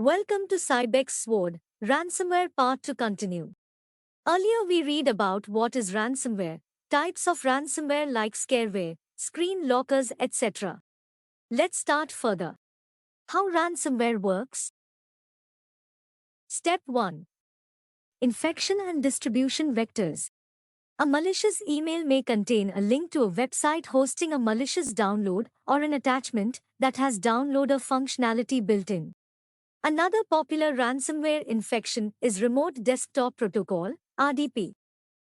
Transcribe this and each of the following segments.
Welcome to Cybex Sword, Ransomware Part 2 continue. Earlier we read about what is ransomware, types of ransomware like scareware, screen lockers, etc. Let's start further. How ransomware works? Step 1. Infection and distribution vectors. A malicious email may contain a link to a website hosting a malicious download or an attachment that has downloader functionality built in. Another popular ransomware infection is Remote Desktop Protocol, RDP.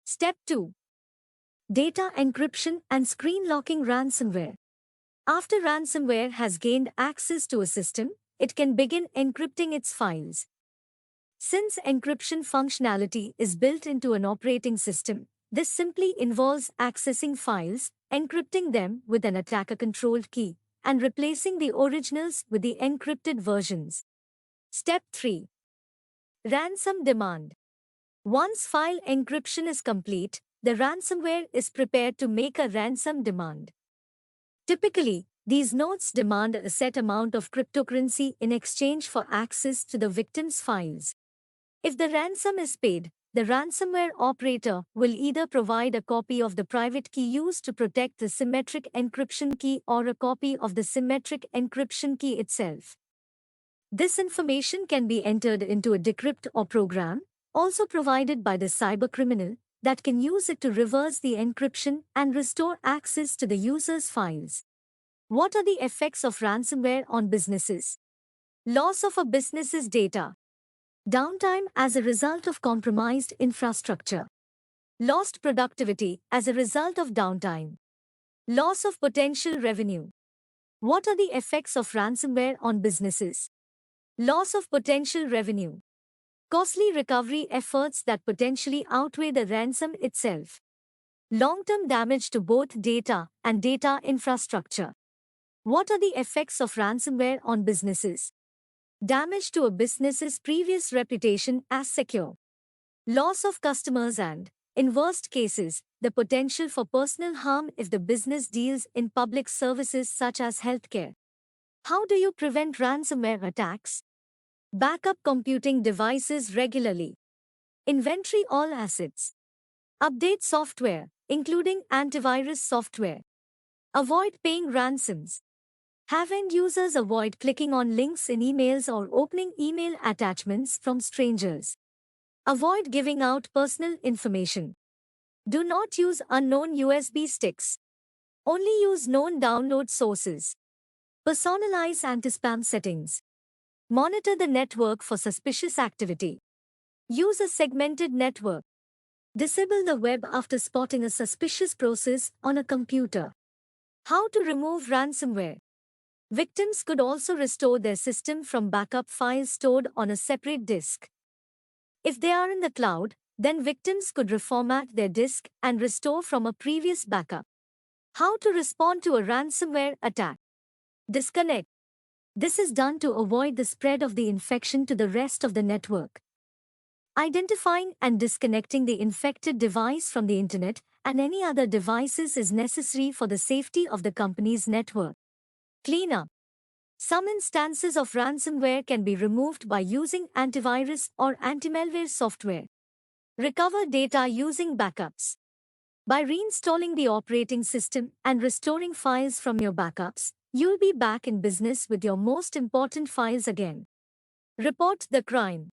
Step 2. Data encryption and screen locking ransomware. After ransomware has gained access to a system, it can begin encrypting its files. Since encryption functionality is built into an operating system, this simply involves accessing files, encrypting them with an attacker-controlled key, and replacing the originals with the encrypted versions. Step 3. Ransom demand. Once file encryption is complete, the ransomware is prepared to make a ransom demand. Typically, these notes demand a set amount of cryptocurrency in exchange for access to the victim's files. If the ransom is paid, the ransomware operator will either provide a copy of the private key used to protect the symmetric encryption key or a copy of the symmetric encryption key itself. This information can be entered into a decrypt or program, also provided by the cybercriminal, that can use it to reverse the encryption and restore access to the user's files. What are the effects of ransomware on businesses? Loss of a business's data. Downtime as a result of compromised infrastructure. Lost productivity as a result of downtime. Loss of potential revenue. What are the effects of ransomware on businesses? Loss of potential revenue. Costly recovery efforts that potentially outweigh the ransom itself. Long-term damage to both data and data infrastructure. What are the effects of ransomware on businesses? Damage to a business's previous reputation as secure. Loss of customers and, in worst cases, the potential for personal harm if the business deals in public services such as healthcare. How do you prevent ransomware attacks? Backup computing devices regularly. Inventory all assets. Update software, including antivirus software. Avoid paying ransoms. Have end users avoid clicking on links in emails or opening email attachments from strangers. Avoid giving out personal information. Do not use unknown USB sticks. Only use known download sources. Personalize anti-spam settings. Monitor the network for suspicious activity. Use a segmented network. Disable the web after spotting a suspicious process on a computer. How to remove ransomware? Victims could also restore their system from backup files stored on a separate disk. If they are in the cloud, then victims could reformat their disk and restore from a previous backup. How to respond to a ransomware attack? Disconnect. This is done to avoid the spread of the infection to the rest of the network. Identifying and disconnecting the infected device from the internet and any other devices is necessary for the safety of the company's network. Cleanup. Some instances of ransomware can be removed by using antivirus or anti-malware software. Recover data using backups. By reinstalling the operating system and restoring files from your backups, you'll be back in business with your most important files again. Report the crime.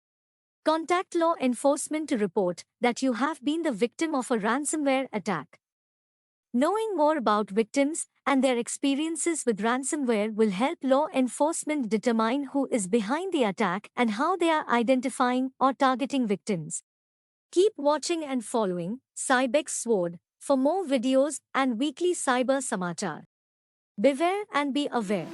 Contact law enforcement to report that you have been the victim of a ransomware attack. Knowing more about victims and their experiences with ransomware will help law enforcement determine who is behind the attack and how they are identifying or targeting victims. Keep watching and following Cybex Sword for more videos and weekly cyber samachar. Beware and be aware.